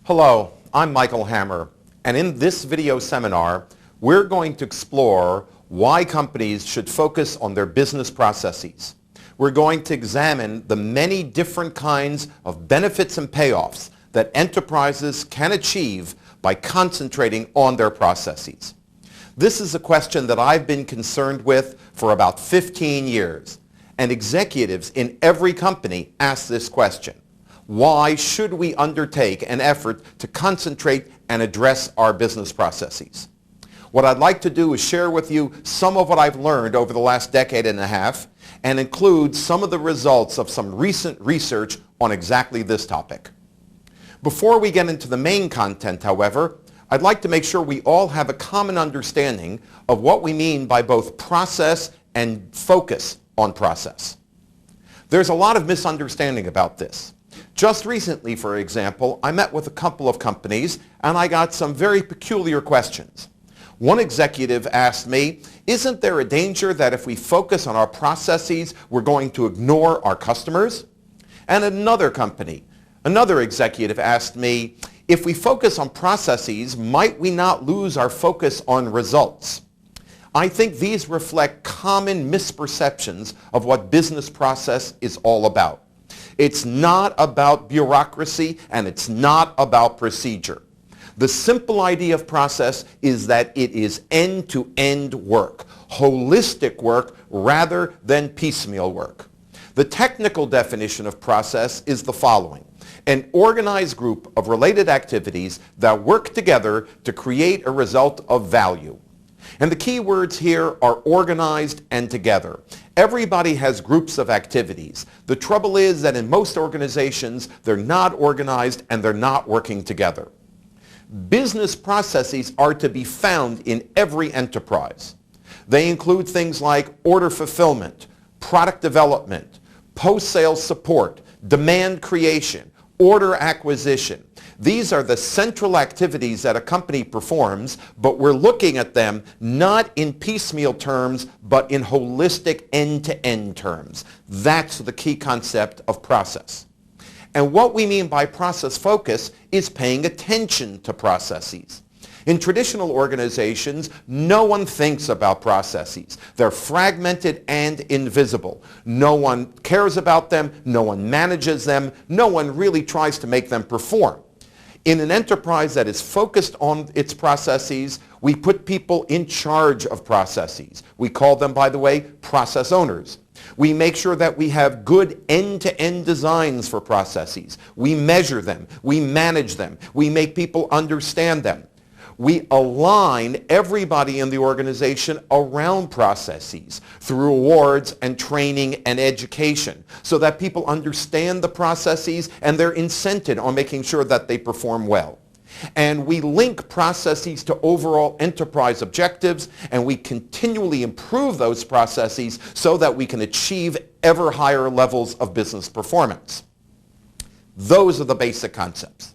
Hello, I'm Michael Hammer, and in this video seminar, we're going to explore why companies should focus on their business processes. We're going to examine the many different kinds of benefits and payoffs that enterprises can achieve by concentrating on their processes. This is a question that I've been concerned with for about 15 years, and executives in every company ask this question. Why should we undertake an effort to concentrate and address our business processes? What I'd like to do is share with you some of what I've learned over the last decade and a half and include some of the results of some recent research on exactly this topic. Before we get into the main content, however, I'd like to make sure we all have a common understanding of what we mean by both process and focus on process. There's a lot of misunderstanding about this. Just recently, for example, I met with a couple of companies and I got some very peculiar questions. One executive asked me, isn't there a danger that if we focus on our processes, we're going to ignore our customers? And another executive asked me, if we focus on processes, might we not lose our focus on results? I think these reflect common misperceptions of what business process is all about. It's not about bureaucracy and it's not about procedure. The simple idea of process is that it is end-to-end work, holistic work rather than piecemeal work. The technical definition of process is the following: an organized group of related activities that work together to create a result of value. And the key words here are organized and together. Everybody has groups of activities. The trouble is that in most organizations, they're not organized and they're not working together. Business processes are to be found in every enterprise. They include things like order fulfillment, product development, post-sales support, demand creation, order acquisition. These are the central activities that a company performs, but we're looking at them not in piecemeal terms, but in holistic end-to-end terms. That's the key concept of process. And what we mean by process focus is paying attention to processes. In traditional organizations, no one thinks about processes. They're fragmented and invisible. No one cares about them. No one manages them. No one really tries to make them perform. In an enterprise that is focused on its processes, we put people in charge of processes. We call them, by the way, process owners. We make sure that we have good end-to-end designs for processes. We measure them. We manage them. We make people understand them. We align everybody in the organization around processes through awards and training and education so that people understand the processes and they're incented on making sure that they perform well. And we link processes to overall enterprise objectives, and we continually improve those processes so that we can achieve ever higher levels of business performance. Those are the basic concepts: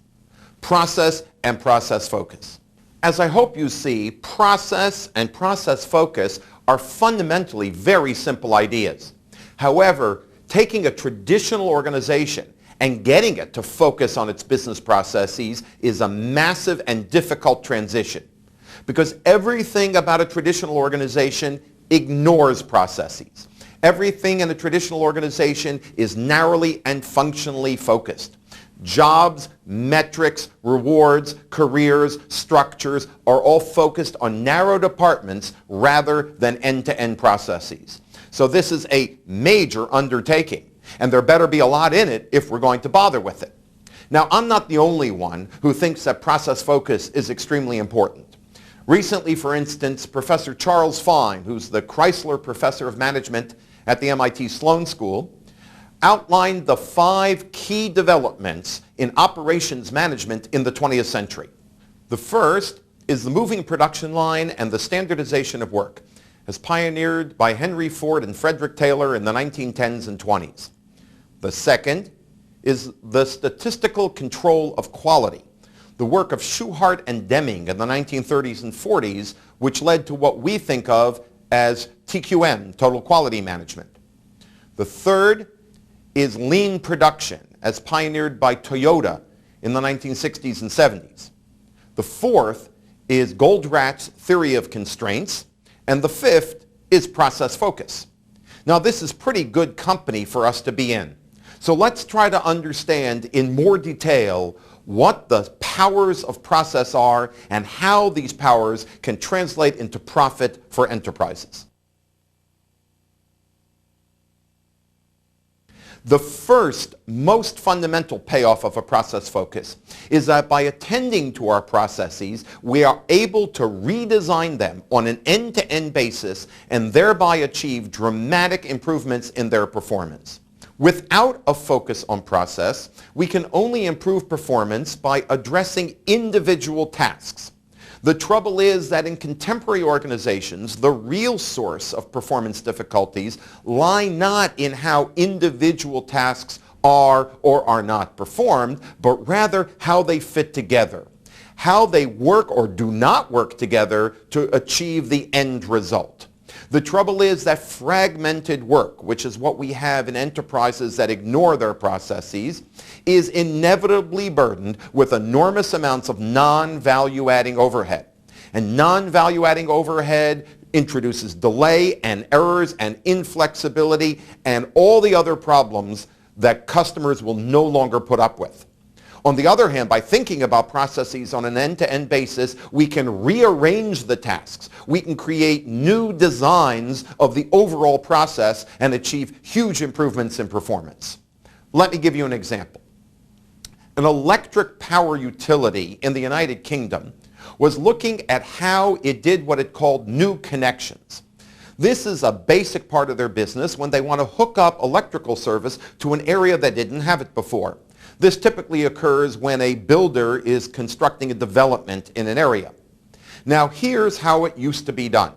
process and process focus. As I hope you see, process and process focus are fundamentally very simple ideas. However, taking a traditional organization and getting it to focus on its business processes is a massive and difficult transition, because everything about a traditional organization ignores processes. Everything in a traditional organization is narrowly and functionally focused. Jobs, metrics, rewards, careers, structures are all focused on narrow departments rather than end-to-end processes. So this is a major undertaking, and there better be a lot in it if we're going to bother with it. Now, I'm not the only one who thinks that process focus is extremely important. Recently, for instance, Professor Charles Fine, who's the Chrysler Professor of Management at the MIT Sloan School, outlined the 5 key developments in operations management in the 20th century. The first is the moving production line and the standardization of work, as pioneered by Henry Ford and Frederick Taylor in the 1910s and 20s. The second is the statistical control of quality, the work of Schuhart and Deming in the 1930s and 40s, which led to what we think of as TQM, Total Quality Management. The third is lean production, as pioneered by Toyota in the 1960s and 70s. The fourth is Goldratt's theory of constraints, and the fifth is process focus. Now, this is pretty good company for us to be in. So let's try to understand in more detail what the powers of process are and how these powers can translate into profit for enterprises. The first, most fundamental payoff of a process focus is that by attending to our processes, we are able to redesign them on an end-to-end basis and thereby achieve dramatic improvements in their performance. Without a focus on process, we can only improve performance by addressing individual tasks. The trouble is that in contemporary organizations, the real source of performance difficulties lie not in how individual tasks are or are not performed, but rather how they fit together, how they work or do not work together to achieve the end result. The trouble is that fragmented work, which is what we have in enterprises that ignore their processes, is inevitably burdened with enormous amounts of non-value-adding overhead. And non-value-adding overhead introduces delay and errors and inflexibility and all the other problems that customers will no longer put up with. On the other hand, by thinking about processes on an end-to-end basis, we can rearrange the tasks. We can create new designs of the overall process and achieve huge improvements in performance. Let me give you an example. An electric power utility in the United Kingdom was looking at how it did what it called new connections. This is a basic part of their business when they want to hook up electrical service to an area that didn't have it before. This typically occurs when a builder is constructing a development in an area. Now, here's how it used to be done.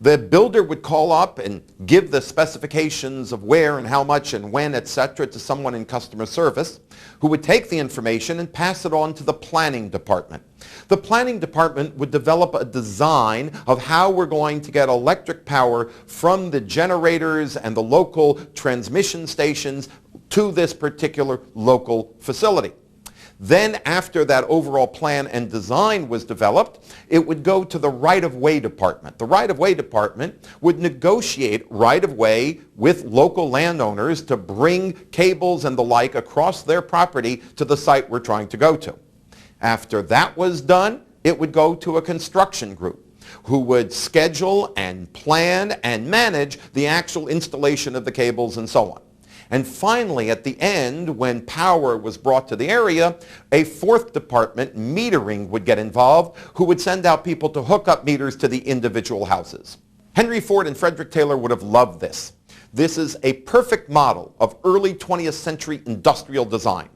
The builder would call up and give the specifications of where and how much and when, etc., to someone in customer service, who would take the information and pass it on to the planning department. The planning department would develop a design of how we're going to get electric power from the generators and the local transmission stations to this particular local facility. Then, after that overall plan and design was developed, it would go to the right-of-way department. The right-of-way department would negotiate right-of-way with local landowners to bring cables and the like across their property to the site we're trying to go to. After that was done, it would go to a construction group who would schedule and plan and manage the actual installation of the cables and so on. And finally, at the end, when power was brought to the area, a fourth department, metering, would get involved, who would send out people to hook up meters to the individual houses. Henry Ford and Frederick Taylor would have loved this. This is a perfect model of early 20th century industrial design.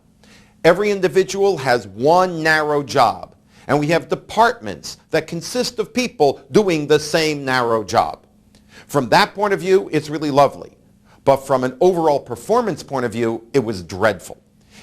Every individual has one narrow job, and we have departments that consist of people doing the same narrow job. From that point of view, it's really lovely. But from an overall performance point of view, it was dreadful.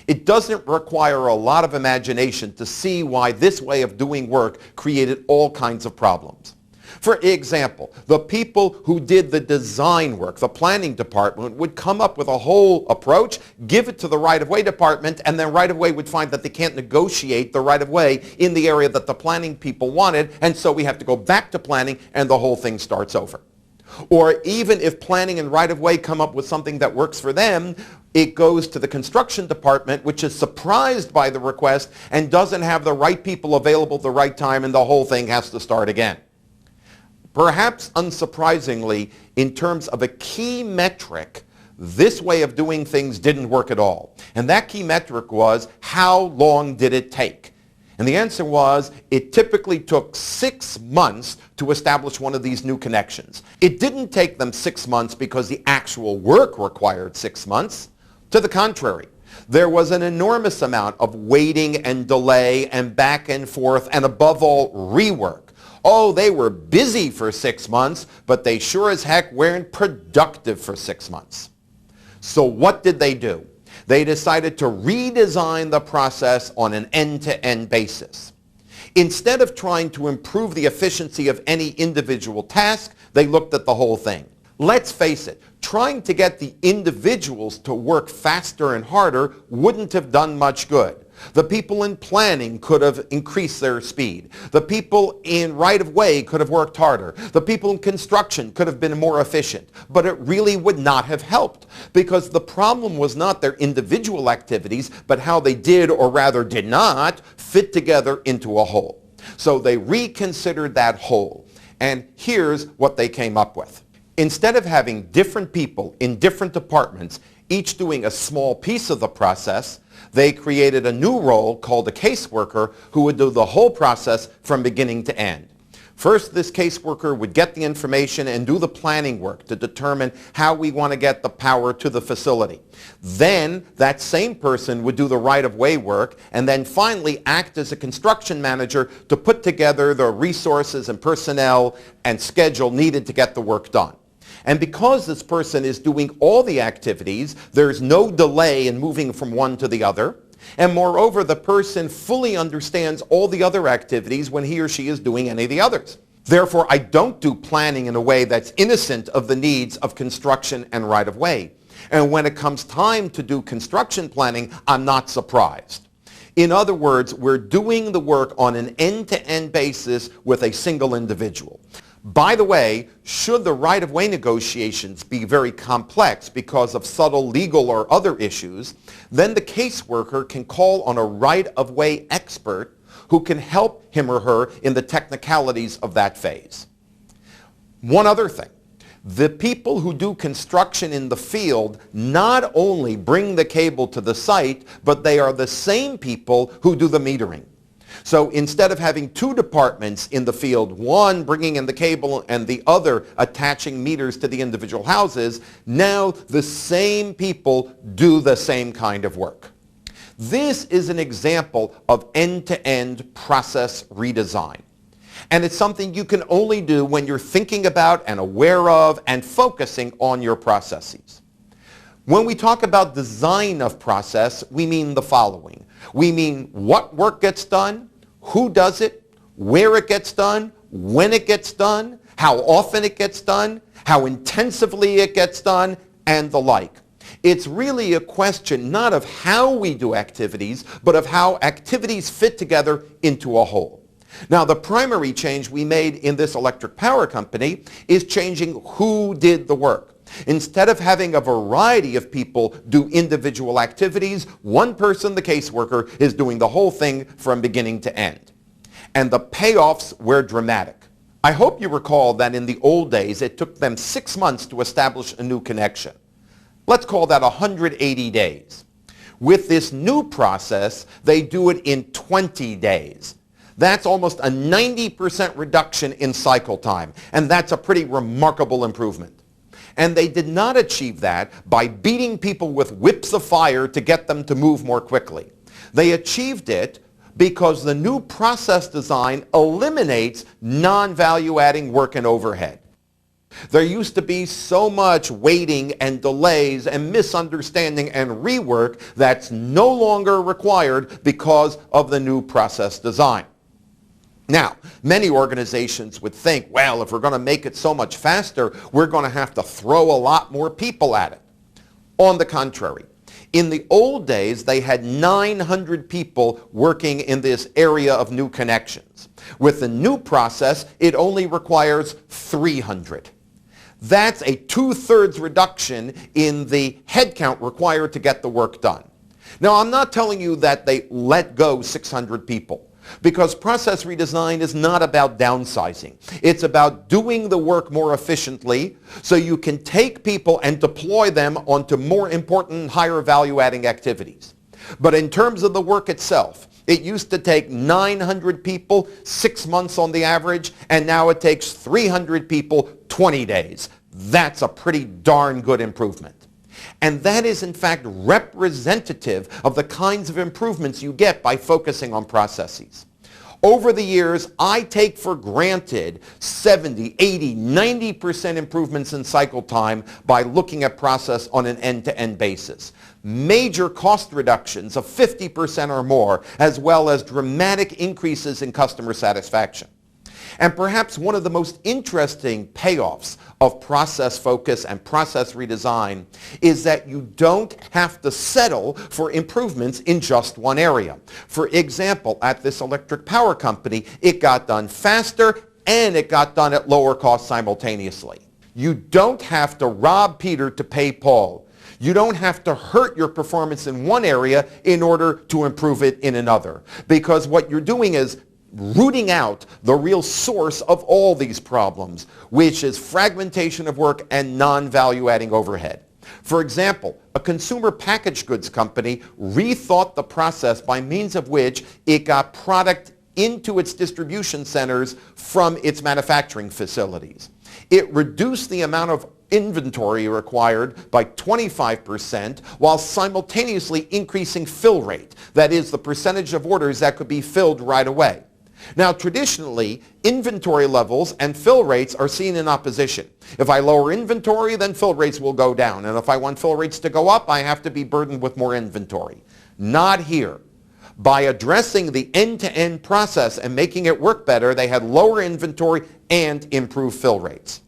It doesn't require a lot of imagination to see why this way of doing work created all kinds of problems. For example, the people who did the design work, the planning department, would come up with a whole approach, give it to the right-of-way department, and then right-of-way would find that they can't negotiate the right-of-way in the area that the planning people wanted, and so we have to go back to planning and the whole thing starts over. Or even if planning and right-of-way come up with something that works for them, it goes to the construction department, which is surprised by the request and doesn't have the right people available at the right time, and the whole thing has to start again. Perhaps unsurprisingly, in terms of a key metric, this way of doing things didn't work at all. And that key metric was, how long did it take? And the answer was, it typically took 6 months to establish one of these new connections. It didn't take them 6 months because the actual work required 6 months. To the contrary, there was an enormous amount of waiting and delay and back and forth and above all, rework. Oh, they were busy for 6 months, but they sure as heck weren't productive for 6 months. So what did they do? They decided to redesign the process on an end-to-end basis. Instead of trying to improve the efficiency of any individual task, they looked at the whole thing. Let's face it, trying to get the individuals to work faster and harder wouldn't have done much good. The people in planning could have increased their speed. The people in right-of-way could have worked harder. The people in construction could have been more efficient. But it really would not have helped, because the problem was not their individual activities, but how they did, or rather did not, fit together into a whole. So they reconsidered that whole. And here's what they came up with. Instead of having different people in different departments, each doing a small piece of the process, they created a new role called a caseworker who would do the whole process from beginning to end. First, this caseworker would get the information and do the planning work to determine how we want to get the power to the facility. Then, that same person would do the right-of-way work, and then finally act as a construction manager to put together the resources and personnel and schedule needed to get the work done. And because this person is doing all the activities, there's no delay in moving from one to the other. And moreover, the person fully understands all the other activities when he or she is doing any of the others. Therefore, I don't do planning in a way that's innocent of the needs of construction and right-of-way. And when it comes time to do construction planning, I'm not surprised. In other words, we're doing the work on an end-to-end basis with a single individual. By the way, should the right-of-way negotiations be very complex because of subtle legal or other issues, then the caseworker can call on a right-of-way expert who can help him or her in the technicalities of that phase. One other thing. The people who do construction in the field not only bring the cable to the site, but they are the same people who do the metering. So instead of having two departments in the field, one bringing in the cable and the other attaching meters to the individual houses, now the same people do the same kind of work. This is an example of end-to-end process redesign. And it's something you can only do when you're thinking about and aware of and focusing on your processes. When we talk about design of process, we mean the following. We mean what work gets done, who does it, where it gets done, when it gets done, how often it gets done, how intensively it gets done, and the like. It's really a question not of how we do activities, but of how activities fit together into a whole. Now, the primary change we made in this electric power company is changing who did the work. Instead of having a variety of people do individual activities, one person, the caseworker, is doing the whole thing from beginning to end. And the payoffs were dramatic. I hope you recall that in the old days, it took them 6 months to establish a new connection. Let's call that 180 days. With this new process, they do it in 20 days. That's almost a 90% reduction in cycle time, and that's a pretty remarkable improvement. And they did not achieve that by beating people with whips of fire to get them to move more quickly. They achieved it because the new process design eliminates non-value-adding work and overhead. There used to be so much waiting and delays and misunderstanding and rework that's no longer required because of the new process design. Now, many organizations would think, well, if we're going to make it so much faster, we're going to have to throw a lot more people at it. On the contrary, in the old days, they had 900 people working in this area of new connections. With the new process, it only requires 300. That's a 2/3 reduction in the headcount required to get the work done. Now, I'm not telling you that they let go 600 people, because process redesign is not about downsizing. It's about doing the work more efficiently so you can take people and deploy them onto more important, higher value-adding activities. But in terms of the work itself, it used to take 900 people 6 months on the average, and now it takes 300 people 20 days. That's a pretty darn good improvement. And that is, in fact, representative of the kinds of improvements you get by focusing on processes. Over the years, I take for granted 70, 80, 90% improvements in cycle time by looking at process on an end-to-end basis. Major cost reductions of 50% or more, as well as dramatic increases in customer satisfaction. And perhaps one of the most interesting payoffs of process focus and process redesign is that you don't have to settle for improvements in just one area. For example, at this electric power company, it got done faster and it got done at lower cost simultaneously. You don't have to rob Peter to pay Paul. You don't have to hurt your performance in one area in order to improve it in another. Because what you're doing is rooting out the real source of all these problems, which is fragmentation of work and non-value adding overhead. For example, a consumer packaged goods company rethought the process by means of which it got product into its distribution centers from its manufacturing facilities. It reduced the amount of inventory required by 25% while simultaneously increasing fill rate, that is, the percentage of orders that could be filled right away. Now, traditionally, inventory levels and fill rates are seen in opposition. If I lower inventory, then fill rates will go down. And if I want fill rates to go up, I have to be burdened with more inventory. Not here. By addressing the end-to-end process and making it work better, they had lower inventory and improved fill rates.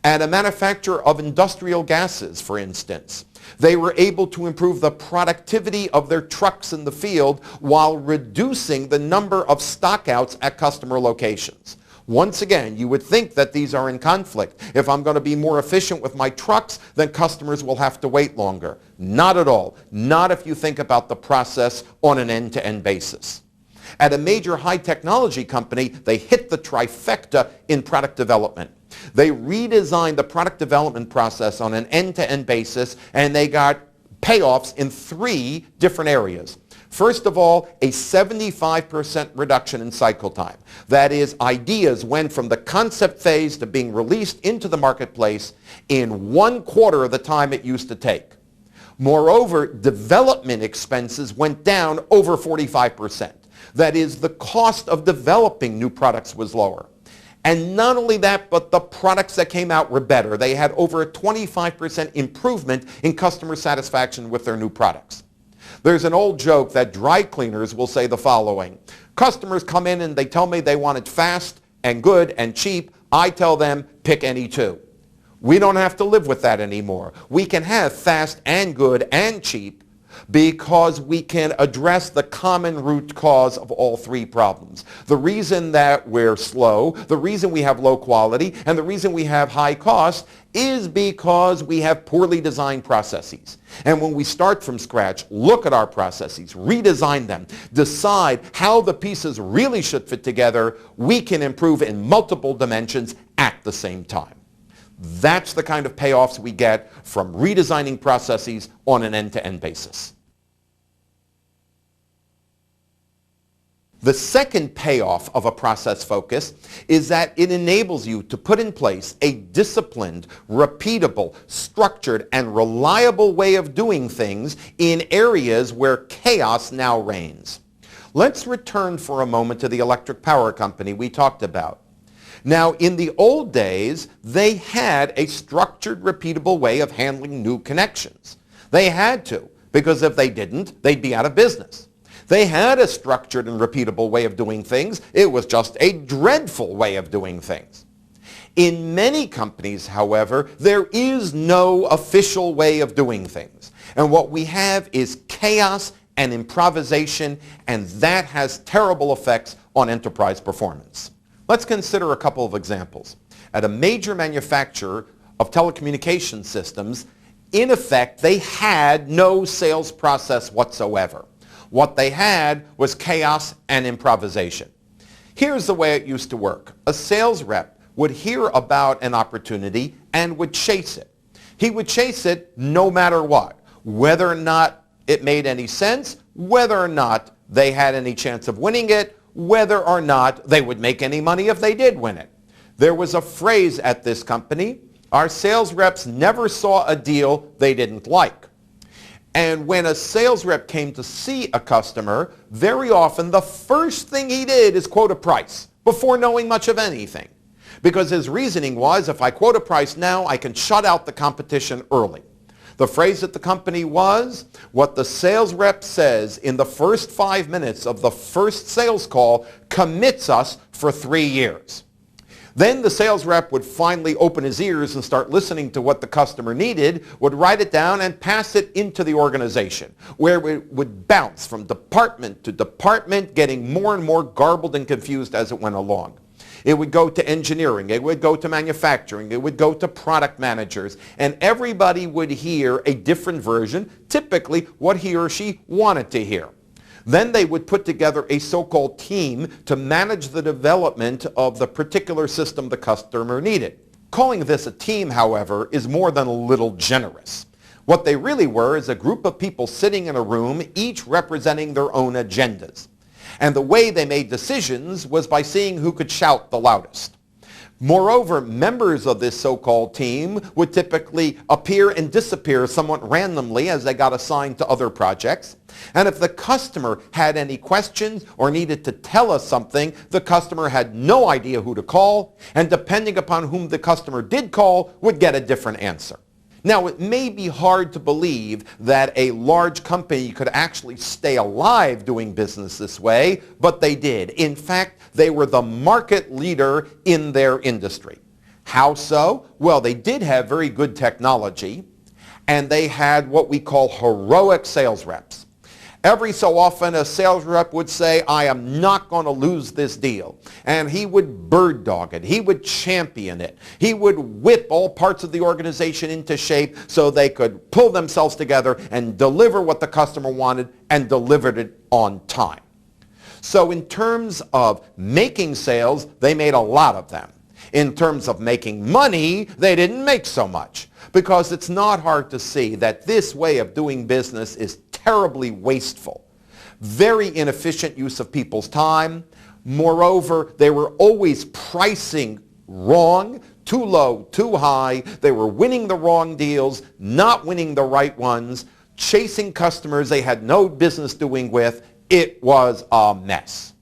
At a manufacturer of industrial gases, for instance, they were able to improve the productivity of their trucks in the field while reducing the number of stockouts at customer locations. Once again, you would think that these are in conflict. If I'm going to be more efficient with my trucks, then customers will have to wait longer. Not at all. Not if you think about the process on an end-to-end basis. At a major high technology company, they hit the trifecta in product development. They redesigned the product development process on an end-to-end basis, and they got payoffs in 3 different areas. First of all, a 75% reduction in cycle time. That is, ideas went from the concept phase to being released into the marketplace in 1/4 of the time it used to take. Moreover, development expenses went down over 45%. That is, the cost of developing new products was lower. And not only that, but the products that came out were better. They had over a 25% improvement in customer satisfaction with their new products. There's an old joke that dry cleaners will say the following: customers come in and they tell me they want it fast and good and cheap. I tell them, pick any two. We don't have to live with that anymore. We can have fast and good and cheap because we can address the common root cause of all 3 problems. The reason that we're slow, the reason we have low quality, and the reason we have high cost is because we have poorly designed processes. And when we start from scratch, look at our processes, redesign them, decide how the pieces really should fit together, we can improve in multiple dimensions at the same time. That's the kind of payoffs we get from redesigning processes on an end-to-end basis. The second payoff of a process focus is that it enables you to put in place a disciplined, repeatable, structured, and reliable way of doing things in areas where chaos now reigns. Let's return for a moment to the electric power company we talked about. Now, in the old days, they had a structured, repeatable way of handling new connections. They had to, because if they didn't, they'd be out of business. They had a structured and repeatable way of doing things. It was just a dreadful way of doing things. In many companies, however, there is no official way of doing things. And what we have is chaos and improvisation, and that has terrible effects on enterprise performance. Let's consider a couple of examples. At a major manufacturer of telecommunication systems, in effect, they had no sales process whatsoever. What they had was chaos and improvisation. Here's the way it used to work. A sales rep would hear about an opportunity and would chase it. He would chase it no matter what, whether or not it made any sense, whether or not they had any chance of winning it, whether or not they would make any money if they did win it. There was a phrase at this company: our sales reps never saw a deal they didn't like. And when a sales rep came to see a customer, very often the first thing he did is quote a price before knowing much of anything. Because his reasoning was, if I quote a price now, I can shut out the competition early. The phrase at the company was, what the sales rep says in the first 5 minutes of the first sales call commits us for 3 years. Then the sales rep would finally open his ears and start listening to what the customer needed, would write it down and pass it into the organization, where it would bounce from department to department, getting more and more garbled and confused as it went along. It would go to engineering, it would go to manufacturing, it would go to product managers, and everybody would hear a different version, typically what he or she wanted to hear. Then they would put together a so-called team to manage the development of the particular system the customer needed. Calling this a team, however, is more than a little generous. What they really were is a group of people sitting in a room, each representing their own agendas. And the way they made decisions was by seeing who could shout the loudest. Moreover, members of this so-called team would typically appear and disappear somewhat randomly as they got assigned to other projects. And if the customer had any questions or needed to tell us something, the customer had no idea who to call, and depending upon whom the customer did call, would get a different answer. Now, it may be hard to believe that a large company could actually stay alive doing business this way, but they did. In fact, they were the market leader in their industry. How so? Well, they did have very good technology, and they had what we call heroic sales reps. Every so often, a sales rep would say, I am not going to lose this deal. And he would bird dog it. He would champion it. He would whip all parts of the organization into shape so they could pull themselves together and deliver what the customer wanted and delivered it on time. So in terms of making sales, they made a lot of them. In terms of making money, they didn't make so much, because it's not hard to see that this way of doing business is terribly wasteful, very inefficient use of people's time. Moreover, they were always pricing wrong, too low, too high. They were winning the wrong deals, not winning the right ones, chasing customers they had no business doing with. It was a mess.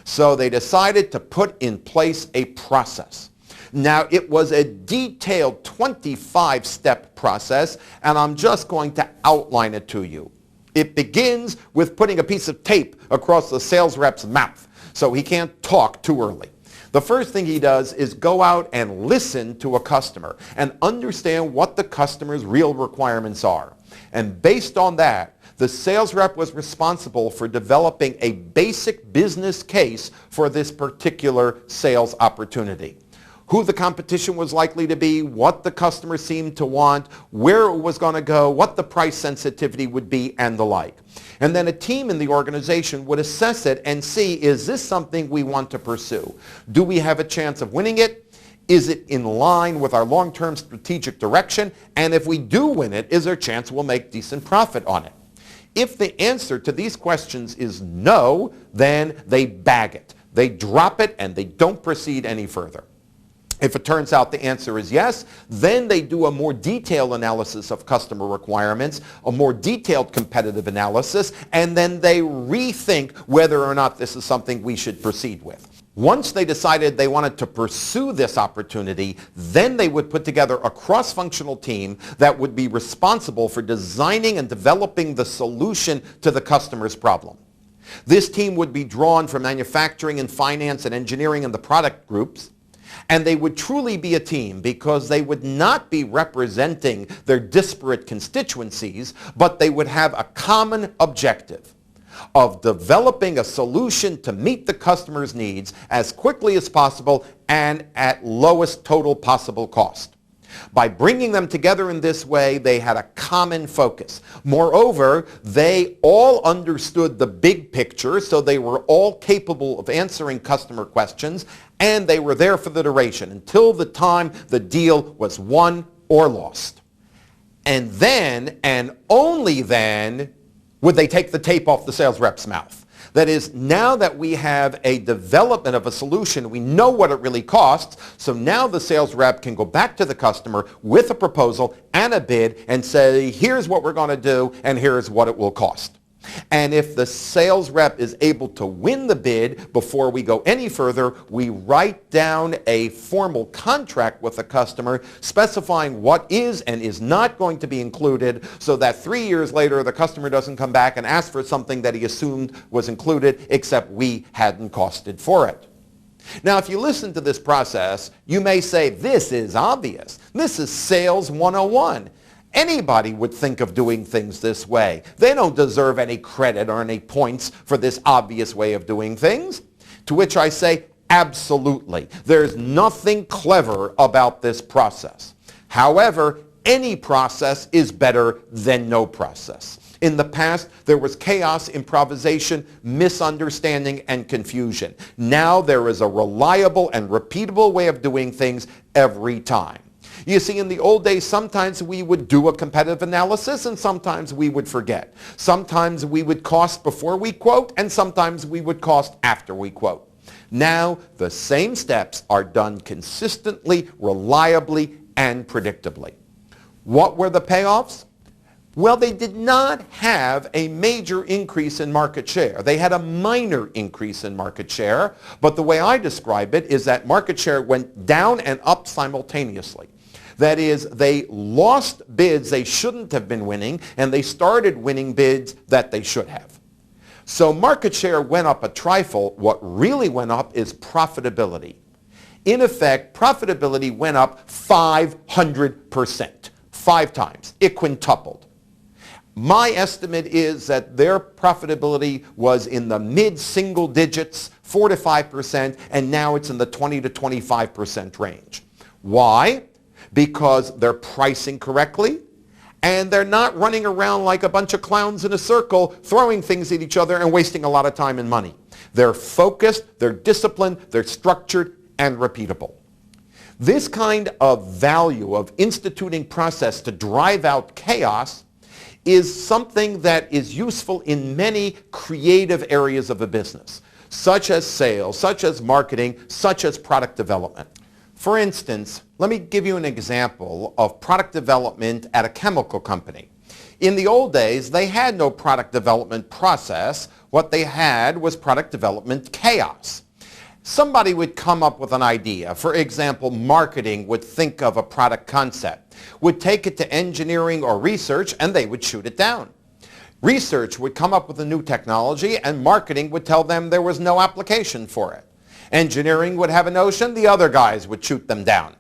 So they decided to put in place a process. Now, it was a detailed 25-step process, and I'm just going to outline it to you. It begins with putting a piece of tape across the sales rep's mouth so he can't talk too early. The first thing he does is go out and listen to a customer and understand what the customer's real requirements are. And based on that, the sales rep was responsible for developing a basic business case for this particular sales opportunity. Who the competition was likely to be, what the customer seemed to want, where it was going to go, what the price sensitivity would be, and the like. And then a team in the organization would assess it and see, is this something we want to pursue? Do we have a chance of winning it? Is it in line with our long-term strategic direction? And if we do win it, is there a chance we'll make decent profit on it? If the answer to these questions is no, then they bag it. They drop it and they don't proceed any further. If it turns out the answer is yes, then they do a more detailed analysis of customer requirements, a more detailed competitive analysis, and then they rethink whether or not this is something we should proceed with. Once they decided they wanted to pursue this opportunity, then they would put together a cross-functional team that would be responsible for designing and developing the solution to the customer's problem. This team would be drawn from manufacturing and finance and engineering and the product groups. And they would truly be a team because they would not be representing their disparate constituencies, but they would have a common objective of developing a solution to meet the customer's needs as quickly as possible and at lowest total possible cost. By bringing them together in this way, they had a common focus. Moreover, they all understood the big picture, so they were all capable of answering customer questions, and they were there for the duration until the time the deal was won or lost. And then, and only then, would they take the tape off the sales rep's mouth. That is, now that we have a development of a solution, we know what it really costs, so now the sales rep can go back to the customer with a proposal and a bid and say, here's what we're going to do and here's what it will cost. And if the sales rep is able to win the bid before we go any further, we write down a formal contract with the customer specifying what is and is not going to be included so that 3 years later the customer doesn't come back and ask for something that he assumed was included except we hadn't costed for it. Now, if you listen to this process, you may say, this is obvious. This is sales 101. Anybody would think of doing things this way. They don't deserve any credit or any points for this obvious way of doing things. To which I say, absolutely. There's nothing clever about this process. However, any process is better than no process. In the past, there was chaos, improvisation, misunderstanding, and confusion. Now there is a reliable and repeatable way of doing things every time. You see, in the old days, sometimes we would do a competitive analysis and sometimes we would forget. Sometimes we would cost before we quote and sometimes we would cost after we quote. Now, the same steps are done consistently, reliably, and predictably. What were the payoffs? Well, they did not have a major increase in market share. They had a minor increase in market share, but the way I describe it is that market share went down and up simultaneously. That is, they lost bids they shouldn't have been winning, and they started winning bids that they should have. So market share went up a trifle. What really went up is profitability. In effect, profitability went up 500%, 5 times. It quintupled. My estimate is that their profitability was in the mid-single digits, 4 to 5%, and now it's in the 20 to 25% range. Why? Because they're pricing correctly, and they're not running around like a bunch of clowns in a circle, throwing things at each other and wasting a lot of time and money. They're focused, they're disciplined, they're structured, and repeatable. This kind of value of instituting process to drive out chaos is something that is useful in many creative areas of a business, such as sales, such as marketing, such as product development. For instance, let me give you an example of product development at a chemical company. In the old days, they had no product development process. What they had was product development chaos. Somebody would come up with an idea. For example, marketing would think of a product concept, would take it to engineering or research, and they would shoot it down. Research would come up with a new technology, and marketing would tell them there was no application for it. Engineering would have a notion, the other guys would shoot them down.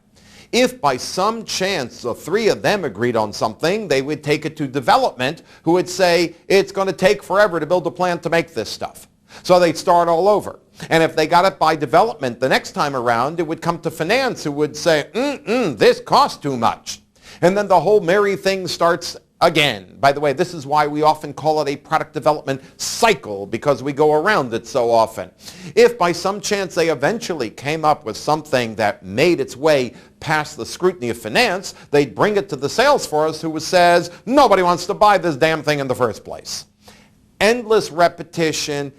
If by some chance the 3 of them agreed on something, they would take it to development, who would say, it's going to take forever to build a plant to make this stuff. So they'd start all over. And if they got it by development the next time around, it would come to finance, who would say, this costs too much. And then the whole merry thing starts again. By the way, this is why we often call it a product development cycle, because we go around it so often. If by some chance they eventually came up with something that made its way past the scrutiny of finance, they'd bring it to the sales force, who says, nobody wants to buy this damn thing in the first place. Endless repetition,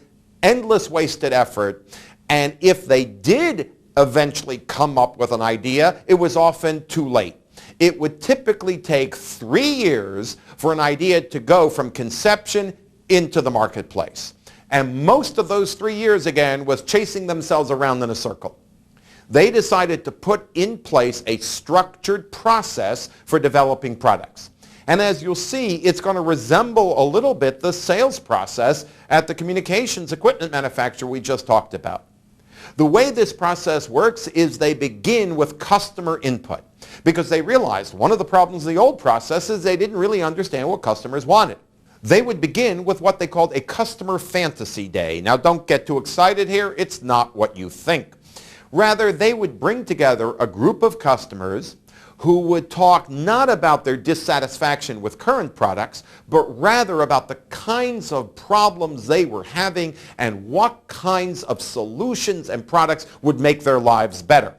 endless wasted effort, and if they did eventually come up with an idea, it was often too late. It would typically take 3 years for an idea to go from conception into the marketplace. And most of those 3 years, again, was chasing themselves around in a circle. They decided to put in place a structured process for developing products. And as you'll see, it's going to resemble a little bit the sales process at the communications equipment manufacturer we just talked about. The way this process works is they begin with customer input, because they realized one of the problems of the old process is they didn't really understand what customers wanted. They would begin with what they called a customer fantasy day. Now, don't get too excited here. It's not what you think. Rather, they would bring together a group of customers who would talk not about their dissatisfaction with current products, but rather about the kinds of problems they were having and what kinds of solutions and products would make their lives better.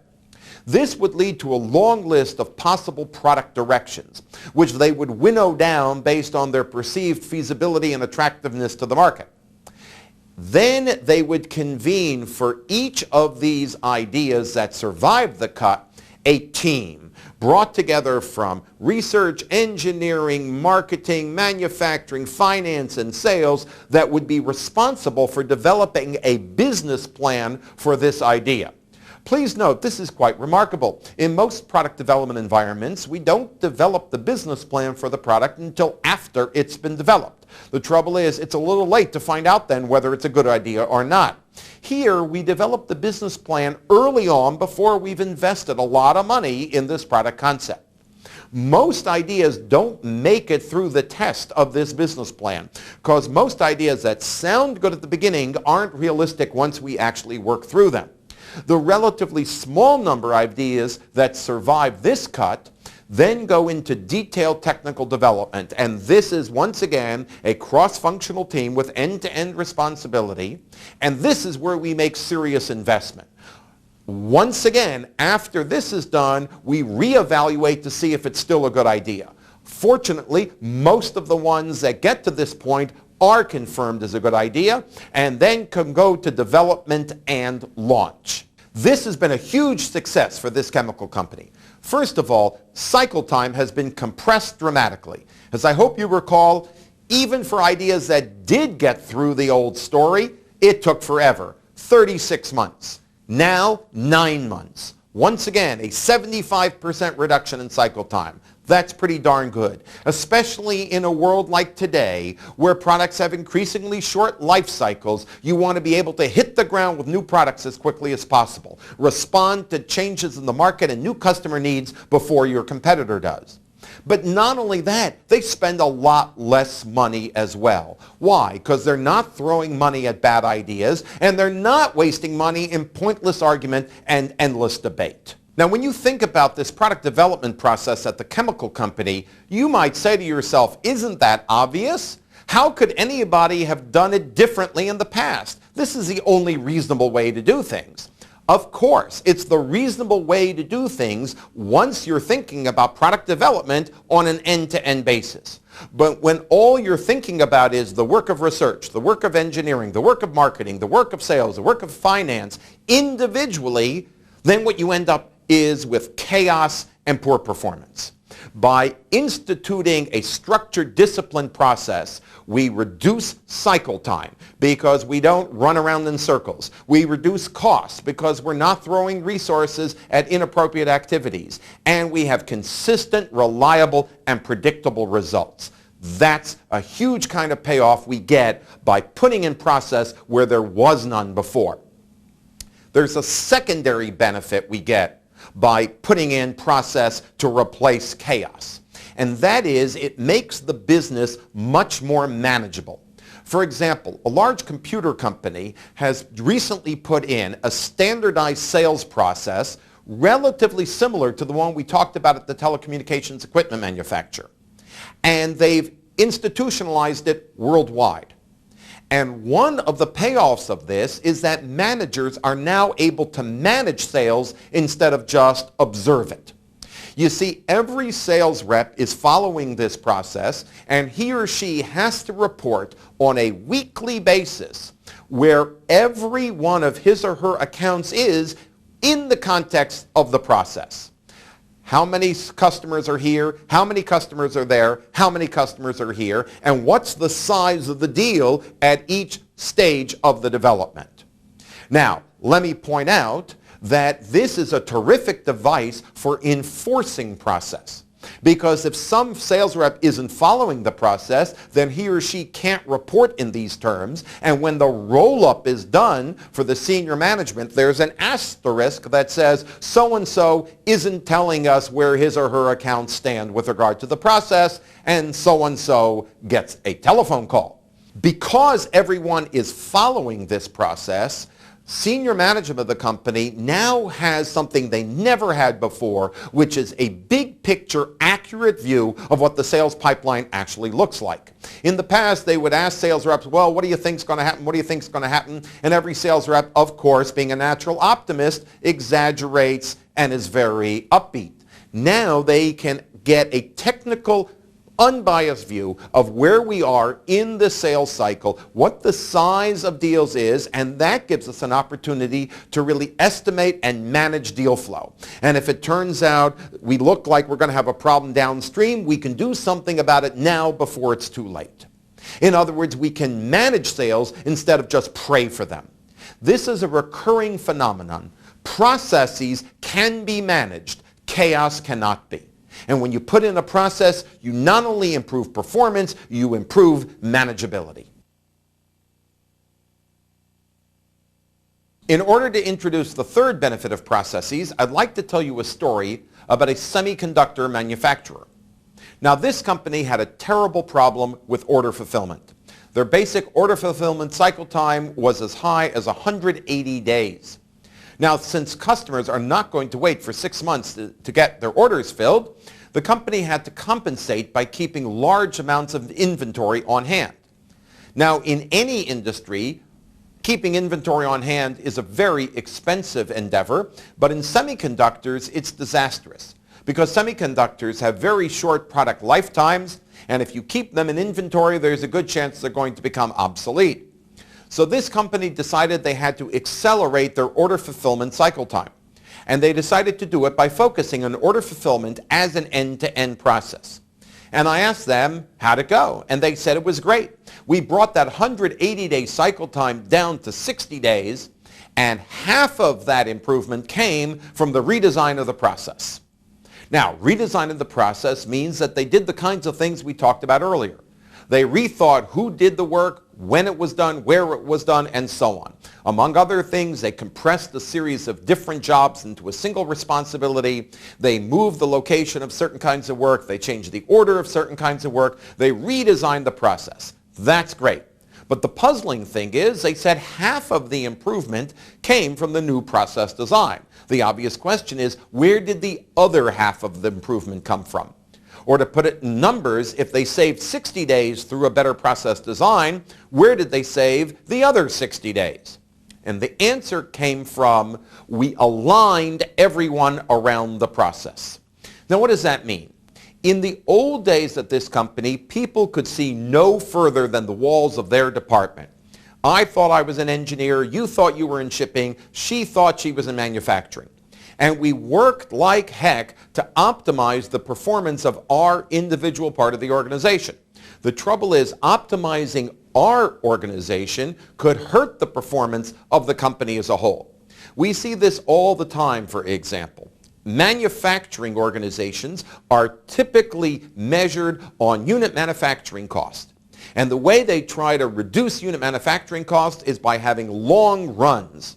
This would lead to a long list of possible product directions, which they would winnow down based on their perceived feasibility and attractiveness to the market. Then they would convene for each of these ideas that survived the cut a team brought together from research, engineering, marketing, manufacturing, finance, and sales that would be responsible for developing a business plan for this idea. Please note, this is quite remarkable. In most product development environments, we don't develop the business plan for the product until after it's been developed. The trouble is, it's a little late to find out then whether it's a good idea or not. Here, we develop the business plan early on before we've invested a lot of money in this product concept. Most ideas don't make it through the test of this business plan because most ideas that sound good at the beginning aren't realistic once we actually work through them. The relatively small number of ideas that survive this cut then go into detailed technical development, and this is once again a cross-functional team with end-to-end responsibility, and this is where we make serious investment. Once again, after this is done, we reevaluate to see if it's still a good idea. Fortunately, most of the ones that get to this point are confirmed as a good idea and then can go to development and launch. This has been a huge success for this chemical company. First of all, cycle time has been compressed dramatically. As I hope you recall, even for ideas that did get through the old story, it took forever, 36 months. Now, 9 months. Once again, a 75% reduction in cycle time. That's pretty darn good, especially in a world like today where products have increasingly short life cycles. You want to be able to hit the ground with new products as quickly as possible, respond to changes in the market and new customer needs before your competitor does. But not only that, they spend a lot less money as well. Why? Because they're not throwing money at bad ideas and they're not wasting money in pointless argument and endless debate. Now, when you think about this product development process at the chemical company, you might say to yourself, isn't that obvious? How could anybody have done it differently in the past? This is the only reasonable way to do things. Of course, it's the reasonable way to do things once you're thinking about product development on an end-to-end basis. But when all you're thinking about is the work of research, the work of engineering, the work of marketing, the work of sales, the work of finance, individually, then what you end up is with chaos and poor performance. By instituting a structured, disciplined process, we reduce cycle time because we don't run around in circles. We reduce costs because we're not throwing resources at inappropriate activities. And we have consistent, reliable, and predictable results. That's a huge kind of payoff we get by putting in process where there was none before. There's a secondary benefit we get by putting in process to replace chaos. And that is, it makes the business much more manageable. For example, a large computer company has recently put in a standardized sales process relatively similar to the one we talked about at the telecommunications equipment manufacturer. And they've institutionalized it worldwide. And one of the payoffs of this is that managers are now able to manage sales instead of just observe it. You see, every sales rep is following this process, and he or she has to report on a weekly basis where every one of his or her accounts is in the context of the process. How many customers are here? How many customers are there? How many customers are here? And what's the size of the deal at each stage of the development? Now, let me point out that this is a terrific device for enforcing process. Because if some sales rep isn't following the process, then he or she can't report in these terms. And when the roll-up is done for the senior management, there's an asterisk that says so-and-so isn't telling us where his or her accounts stand with regard to the process, and so-and-so gets a telephone call. Because everyone is following this process, senior management of the company now has something they never had before, which is a big picture, accurate view of what the sales pipeline actually looks like. In the past, they would ask sales reps, well, what do you think is going to happen? What do you think is going to happen? And every sales rep, of course, being a natural optimist, exaggerates and is very upbeat. Now they can get a technical, unbiased view of where we are in the sales cycle, what the size of deals is, and that gives us an opportunity to really estimate and manage deal flow. And if it turns out we look like we're going to have a problem downstream, we can do something about it now before it's too late. In other words, we can manage sales instead of just pray for them. This is a recurring phenomenon. Processes can be managed. Chaos cannot be. And when you put in a process, you not only improve performance, you improve manageability. In order to introduce the third benefit of processes, I'd like to tell you a story about a semiconductor manufacturer. Now, this company had a terrible problem with order fulfillment. Their basic order fulfillment cycle time was as high as 180 days. Now, since customers are not going to wait for 6 months to get their orders filled, the company had to compensate by keeping large amounts of inventory on hand. Now, in any industry, keeping inventory on hand is a very expensive endeavor, but in semiconductors, it's disastrous because semiconductors have very short product lifetimes, and if you keep them in inventory, there's a good chance they're going to become obsolete. So this company decided they had to accelerate their order fulfillment cycle time, and they decided to do it by focusing on order fulfillment as an end-to-end process. And I asked them how'd it go, and they said it was great. We brought that 180-day cycle time down to 60 days, and half of that improvement came from the redesign of the process. Now, redesign of the process means that they did the kinds of things we talked about earlier. They rethought who did the work, when it was done, where it was done, and so on. Among other things, they compressed a series of different jobs into a single responsibility. They moved the location of certain kinds of work. They changed the order of certain kinds of work. They redesigned the process. That's great. But the puzzling thing is they said half of the improvement came from the new process design. The obvious question is, where did the other half of the improvement come from? Or to put it in numbers, if they saved 60 days through a better process design, where did they save the other 60 days? And the answer came from, we aligned everyone around the process. Now, what does that mean? In the old days at this company, people could see no further than the walls of their department. I thought I was an engineer, you thought you were in shipping, she thought she was in manufacturing. And we worked like heck to optimize the performance of our individual part of the organization. The trouble is, optimizing our organization could hurt the performance of the company as a whole. We see this all the time, for example. Manufacturing organizations are typically measured on unit manufacturing cost. And the way they try to reduce unit manufacturing cost is by having long runs.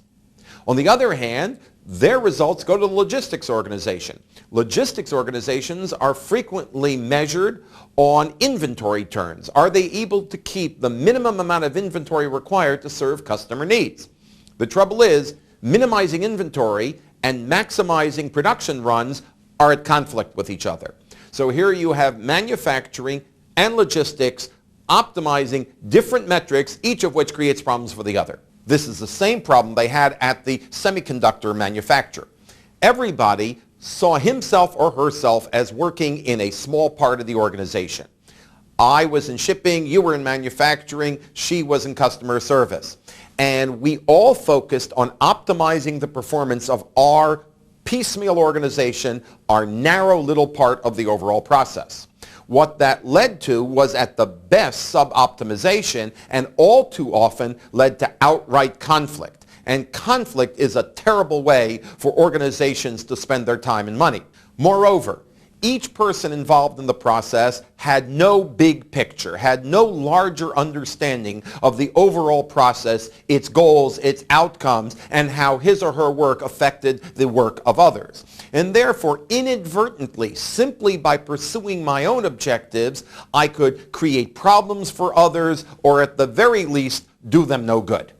On the other hand, their results go to the logistics organization. Logistics organizations are frequently measured on inventory turns. Are they able to keep the minimum amount of inventory required to serve customer needs? The trouble is, minimizing inventory and maximizing production runs are at conflict with each other. So here you have manufacturing and logistics optimizing different metrics, each of which creates problems for the other. This is the same problem they had at the semiconductor manufacturer. Everybody saw himself or herself as working in a small part of the organization. I was in shipping, you were in manufacturing, she was in customer service. And we all focused on optimizing the performance of our piecemeal organization, our narrow little part of the overall process. What that led to was at the best sub-optimization, and all too often led to outright conflict. And conflict is a terrible way for organizations to spend their time and money. Moreover, each person involved in the process had no big picture, had no larger understanding of the overall process, its goals, its outcomes, and how his or her work affected the work of others. And therefore, inadvertently, simply by pursuing my own objectives, I could create problems for others, or at the very least, do them no good.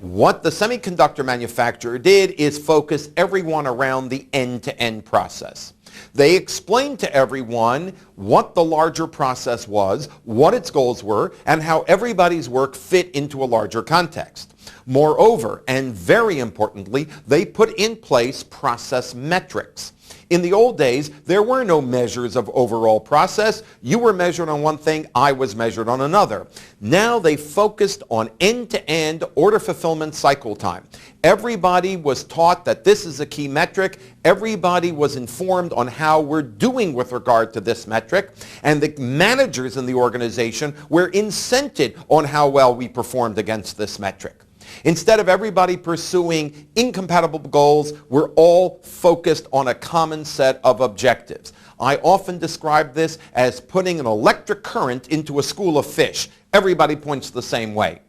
What the semiconductor manufacturer did is focus everyone around the end-to-end process. They explained to everyone what the larger process was, what its goals were, and how everybody's work fit into a larger context. Moreover, and very importantly, they put in place process metrics. In the old days, there were no measures of overall process. You were measured on one thing, I was measured on another. Now they focused on end-to-end order fulfillment cycle time. Everybody was taught that this is a key metric. Everybody was informed on how we're doing with regard to this metric. And the managers in the organization were incented on how well we performed against this metric. Instead of everybody pursuing incompatible goals, we're all focused on a common set of objectives. I often describe this as putting an electric current into a school of fish. Everybody points the same way.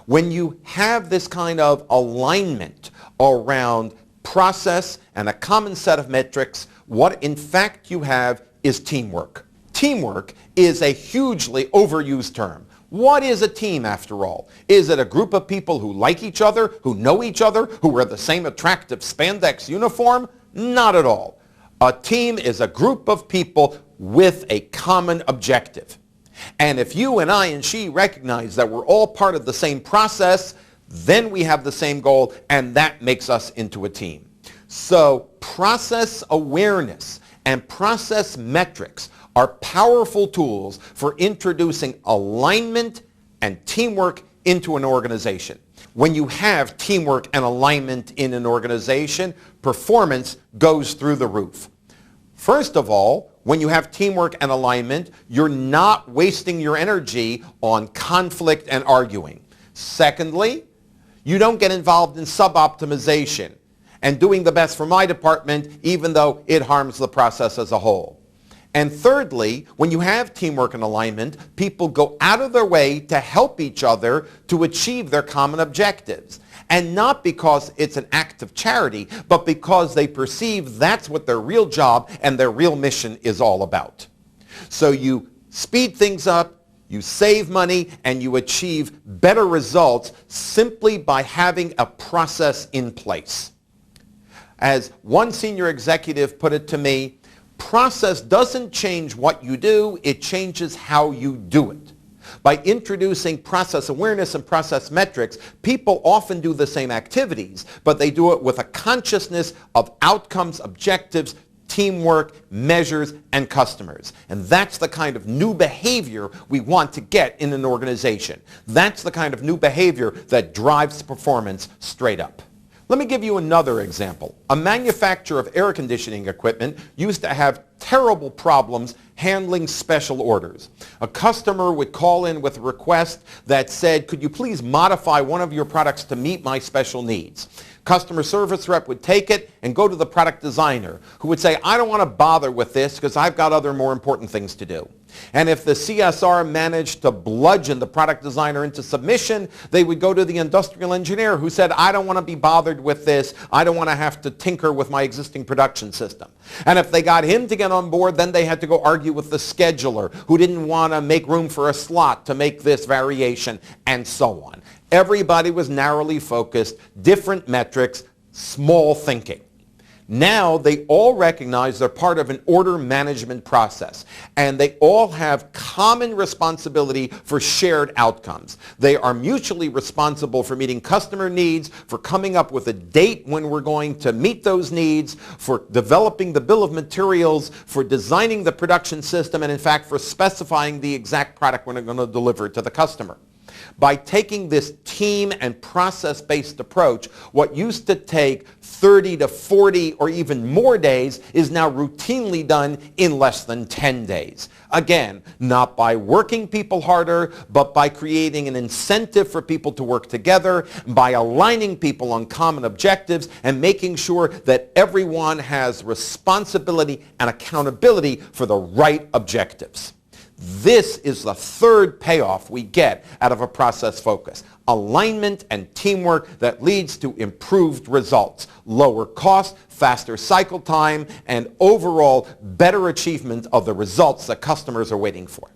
When you have this kind of alignment around process and a common set of metrics, what in fact you have is teamwork. Teamwork is a hugely overused term. What is a team, after all? Is it a group of people who like each other, who know each other, who wear the same attractive spandex uniform? Not at all. A team is a group of people with a common objective. And if you and I and she recognize that we're all part of the same process, then we have the same goal, and that makes us into a team. So process awareness and process metrics are powerful tools for introducing alignment and teamwork into an organization. When you have teamwork and alignment in an organization, performance goes through the roof. First of all, when you have teamwork and alignment, you're not wasting your energy on conflict and arguing. Secondly, you don't get involved in sub-optimization and doing the best for my department even though it harms the process as a whole. And thirdly, when you have teamwork and alignment, people go out of their way to help each other to achieve their common objectives. And not because it's an act of charity, but because they perceive that's what their real job and their real mission is all about. So you speed things up, you save money, and you achieve better results simply by having a process in place. As one senior executive put it to me, process doesn't change what you do, it changes how you do it. By introducing process awareness and process metrics, people often do the same activities, but they do it with a consciousness of outcomes, objectives, teamwork, measures, and customers. And that's the kind of new behavior we want to get in an organization. That's the kind of new behavior that drives performance straight up. Let me give you another example. A manufacturer of air conditioning equipment used to have terrible problems handling special orders. A customer would call in with a request that said, could you please modify one of your products to meet my special needs? Customer service rep would take it and go to the product designer, who would say, I don't want to bother with this because I've got other more important things to do. And if the CSR managed to bludgeon the product designer into submission, they would go to the industrial engineer who said, I don't want to be bothered with this. I don't want to have to tinker with my existing production system. And if they got him to get on board, then they had to go argue with the scheduler who didn't want to make room for a slot to make this variation, and so on. Everybody was narrowly focused, different metrics, small thinking. Now they all recognize they're part of an order management process, and they all have common responsibility for shared outcomes. They are mutually responsible for meeting customer needs, for coming up with a date when we're going to meet those needs, for developing the bill of materials, for designing the production system, and in fact for specifying the exact product we're going to deliver to the customer. By taking this team and process-based approach, what used to take 30 to 40 or even more days is now routinely done in less than 10 days. Again, not by working people harder, but by creating an incentive for people to work together, by aligning people on common objectives, and making sure that everyone has responsibility and accountability for the right objectives. This is the third payoff we get out of a process focus. Alignment and teamwork that leads to improved results, lower cost, faster cycle time, and overall better achievement of the results that customers are waiting for.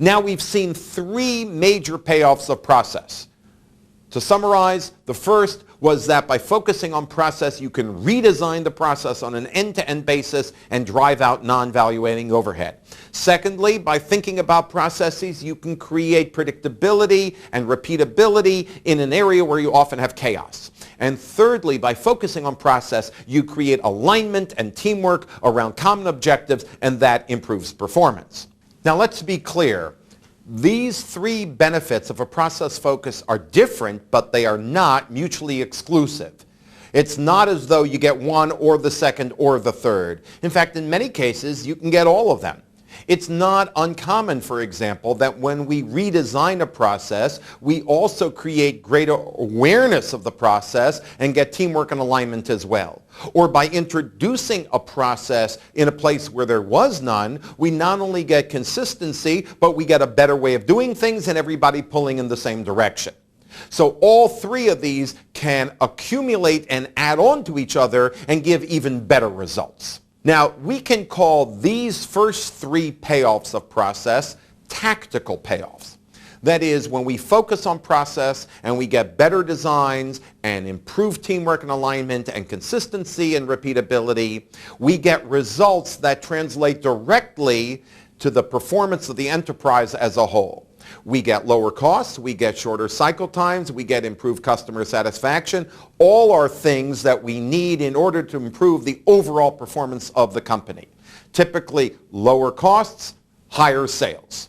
Now we've seen three major payoffs of process. To summarize, the first was that by focusing on process, you can redesign the process on an end-to-end basis and drive out non-value-adding overhead. Secondly, by thinking about processes, you can create predictability and repeatability in an area where you often have chaos. And thirdly, by focusing on process, you create alignment and teamwork around common objectives, and that improves performance. Now let's be clear. These three benefits of a process focus are different, but they are not mutually exclusive. It's not as though you get one or the second or the third. In fact, in many cases, you can get all of them. It's not uncommon, for example, that when we redesign a process, we also create greater awareness of the process and get teamwork and alignment as well. Or by introducing a process in a place where there was none, we not only get consistency, but we get a better way of doing things and everybody pulling in the same direction. So all three of these can accumulate and add on to each other and give even better results. Now, we can call these first three payoffs of process tactical payoffs. That is, when we focus on process and we get better designs and improved teamwork and alignment and consistency and repeatability, we get results that translate directly to the performance of the enterprise as a whole. We get lower costs, we get shorter cycle times, we get improved customer satisfaction. All are things that we need in order to improve the overall performance of the company. Typically, lower costs, higher sales.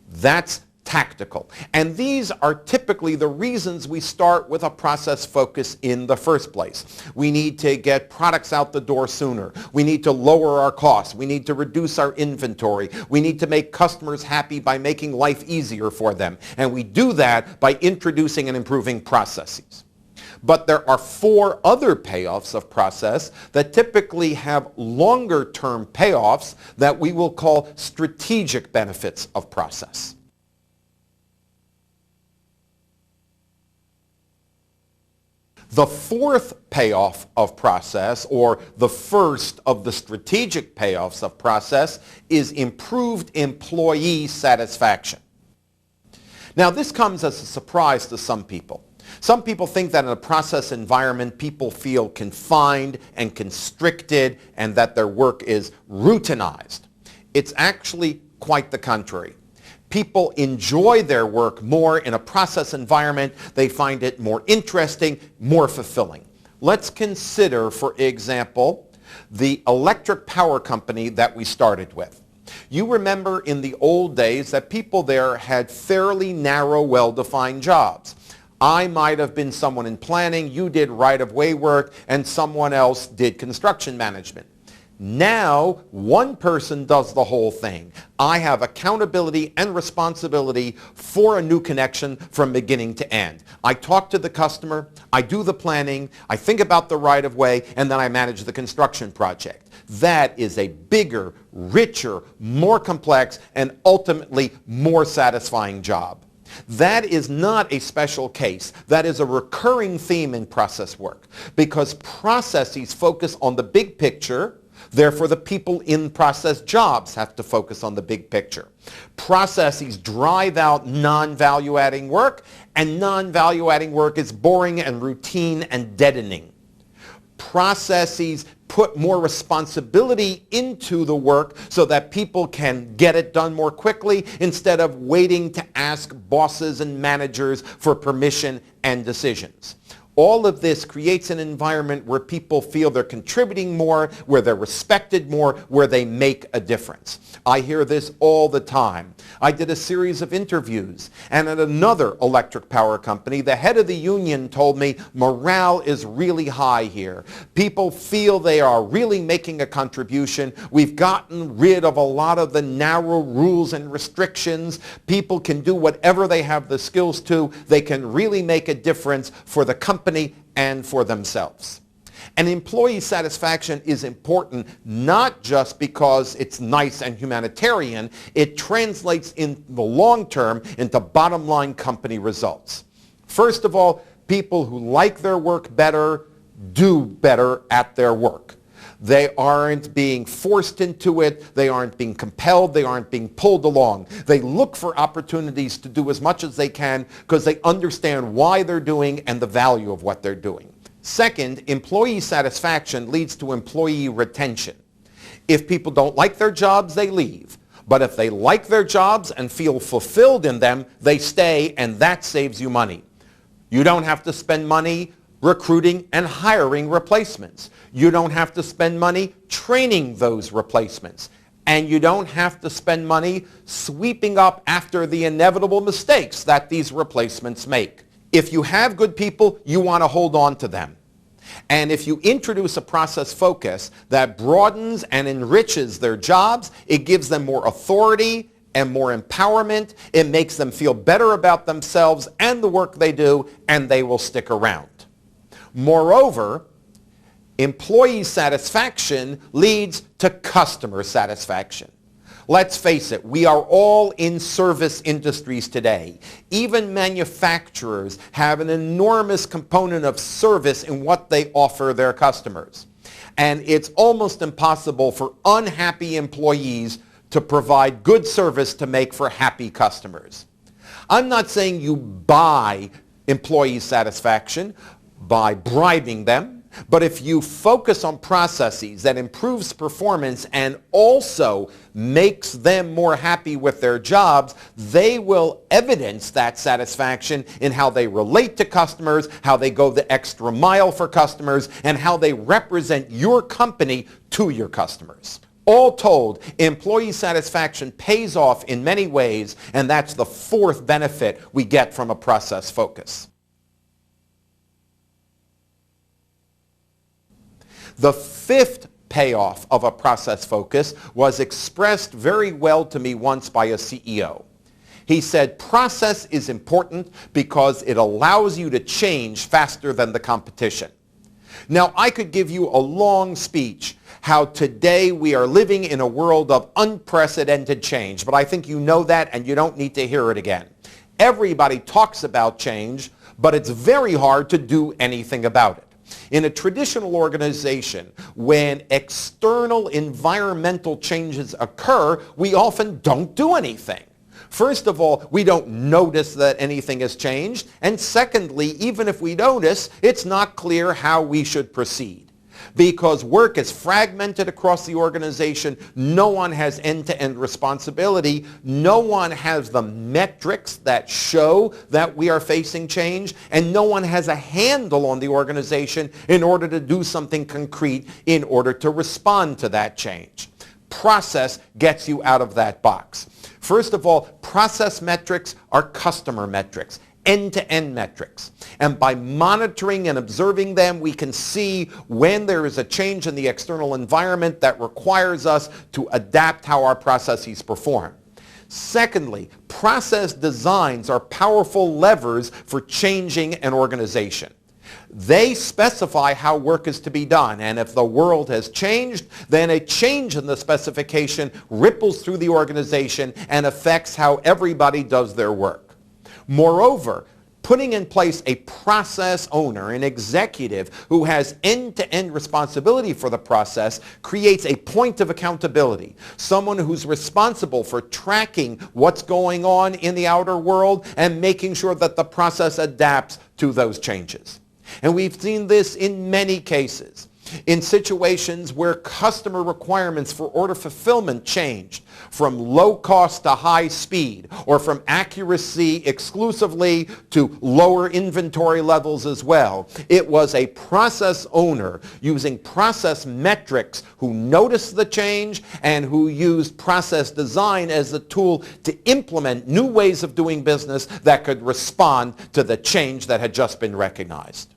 That's tactical. And these are typically the reasons we start with a process focus in the first place. We need to get products out the door sooner. We need to lower our costs. We need to reduce our inventory. We need to make customers happy by making life easier for them. And we do that by introducing and improving processes. But there are four other payoffs of process that typically have longer-term payoffs that we will call strategic benefits of process. The fourth payoff of process, or the first of the strategic payoffs of process, is improved employee satisfaction. Now, this comes as a surprise to some people. Some people think that in a process environment, people feel confined and constricted and that their work is routinized. It's actually quite the contrary. People enjoy their work more in a process environment. They find it more interesting, more fulfilling. Let's consider, for example, the electric power company that we started with. You remember in the old days that people there had fairly narrow, well-defined jobs. I might have been someone in planning, you did right-of-way work, and someone else did construction management. Now, one person does the whole thing. I have accountability and responsibility for a new connection from beginning to end. I talk to the customer, I do the planning, I think about the right-of-way, and then I manage the construction project. That is a bigger, richer, more complex, and ultimately more satisfying job. That is not a special case. That is a recurring theme in process work because processes focus on the big picture. Therefore, the people in process jobs have to focus on the big picture. Processes drive out non-value-adding work, and non-value-adding work is boring and routine and deadening. Processes put more responsibility into the work so that people can get it done more quickly instead of waiting to ask bosses and managers for permission and decisions. All of this creates an environment where people feel they're contributing more, where they're respected more, where they make a difference. I hear this all the time. I did a series of interviews, and at another electric power company, the head of the union told me morale is really high here. People feel they are really making a contribution. We've gotten rid of a lot of the narrow rules and restrictions. People can do whatever they have the skills to. They can really make a difference for the company and for themselves. And employee satisfaction is important not just because it's nice and humanitarian, it translates in the long term into bottom line company results. First of all, people who like their work better do better at their work. They aren't being forced into it. They aren't being compelled. They aren't being pulled along. They look for opportunities to do as much as they can because they understand why they're doing and the value of what they're doing. Second, employee satisfaction leads to employee retention. If people don't like their jobs, they leave. But if they like their jobs and feel fulfilled in them, they stay, and that saves you money. You don't have to spend money recruiting and hiring replacements. You don't have to spend money training those replacements. And you don't have to spend money sweeping up after the inevitable mistakes that these replacements make. If you have good people, you want to hold on to them. And if you introduce a process focus that broadens and enriches their jobs, it gives them more authority and more empowerment. It makes them feel better about themselves and the work they do, and they will stick around. Moreover, employee satisfaction leads to customer satisfaction. Let's face it, we are all in service industries today. Even manufacturers have an enormous component of service in what they offer their customers. And it's almost impossible for unhappy employees to provide good service to make for happy customers. I'm not saying you buy employee satisfaction by bribing them, but if you focus on processes that improves performance and also makes them more happy with their jobs, they will evidence that satisfaction in how they relate to customers, how they go the extra mile for customers, and how they represent your company to your customers. All told, employee satisfaction pays off in many ways, and that's the fourth benefit we get from a process focus. The fifth payoff of a process focus was expressed very well to me once by a CEO. He said, process is important because it allows you to change faster than the competition. Now, I could give you a long speech how today we are living in a world of unprecedented change, but I think you know that and you don't need to hear it again. Everybody talks about change, but it's very hard to do anything about it. In a traditional organization, when external environmental changes occur, we often don't do anything. First of all, we don't notice that anything has changed. And secondly, even if we notice, it's not clear how we should proceed. Because work is fragmented across the organization, no one has end-to-end responsibility, no one has the metrics that show that we are facing change, and no one has a handle on the organization in order to do something concrete in order to respond to that change. Process gets you out of that box. First of all, process metrics are customer metrics, end-to-end metrics. And by monitoring and observing them, we can see when there is a change in the external environment that requires us to adapt how our processes perform. Secondly, process designs are powerful levers for changing an organization. They specify how work is to be done, and if the world has changed, then a change in the specification ripples through the organization and affects how everybody does their work. Moreover, putting in place a process owner, an executive who has end-to-end responsibility for the process, creates a point of accountability. Someone who's responsible for tracking what's going on in the outer world and making sure that the process adapts to those changes. And we've seen this in many cases. In situations where customer requirements for order fulfillment changed from low cost to high speed, or from accuracy exclusively to lower inventory levels as well. It was a process owner using process metrics who noticed the change and who used process design as a tool to implement new ways of doing business that could respond to the change that had just been recognized.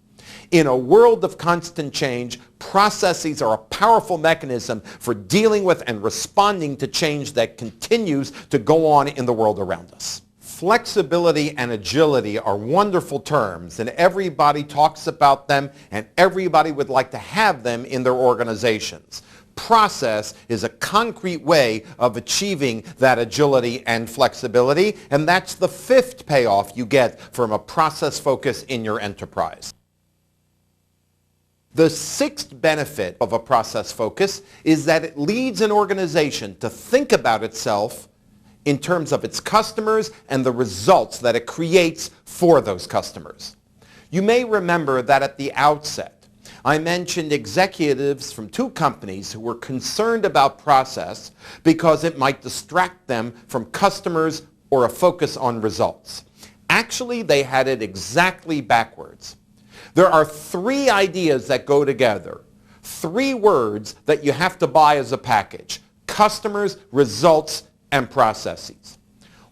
In a world of constant change, processes are a powerful mechanism for dealing with and responding to change that continues to go on in the world around us. Flexibility and agility are wonderful terms, and everybody talks about them, and everybody would like to have them in their organizations. Process is a concrete way of achieving that agility and flexibility, and that's the fifth payoff you get from a process focus in your enterprise. The sixth benefit of a process focus is that it leads an organization to think about itself in terms of its customers and the results that it creates for those customers. You may remember that at the outset, I mentioned executives from two companies who were concerned about process because it might distract them from customers or a focus on results. Actually, they had it exactly backwards. There are three ideas that go together, three words that you have to buy as a package: customers, results, and processes.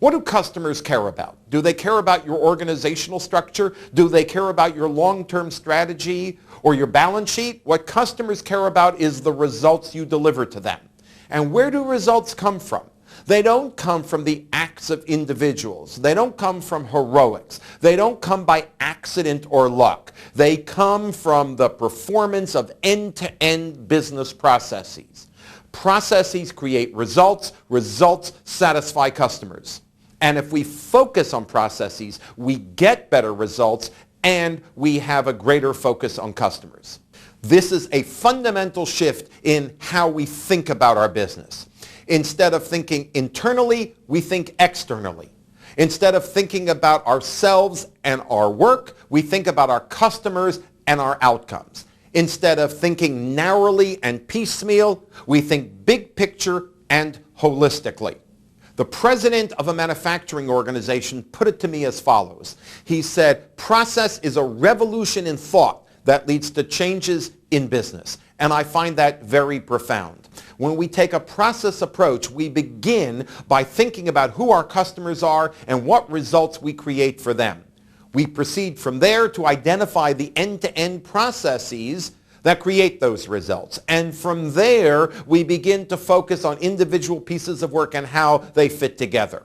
What do customers care about? Do they care about your organizational structure? Do they care about your long-term strategy or your balance sheet? What customers care about is the results you deliver to them. And where do results come from? They don't come from the acts of individuals. They don't come from heroics. They don't come by accident or luck. They come from the performance of end-to-end business processes. Processes create results. Results satisfy customers. And if we focus on processes, we get better results and we have a greater focus on customers. This is a fundamental shift in how we think about our business. Instead of thinking internally, we think externally. Instead of thinking about ourselves and our work, we think about our customers and our outcomes. Instead of thinking narrowly and piecemeal, we think big picture and holistically. The president of a manufacturing organization put it to me as follows. He said, process is a revolution in thought that leads to changes in business. And I find that very profound. When we take a process approach, we begin by thinking about who our customers are and what results we create for them. We proceed from there to identify the end-to-end processes that create those results. And from there, we begin to focus on individual pieces of work and how they fit together.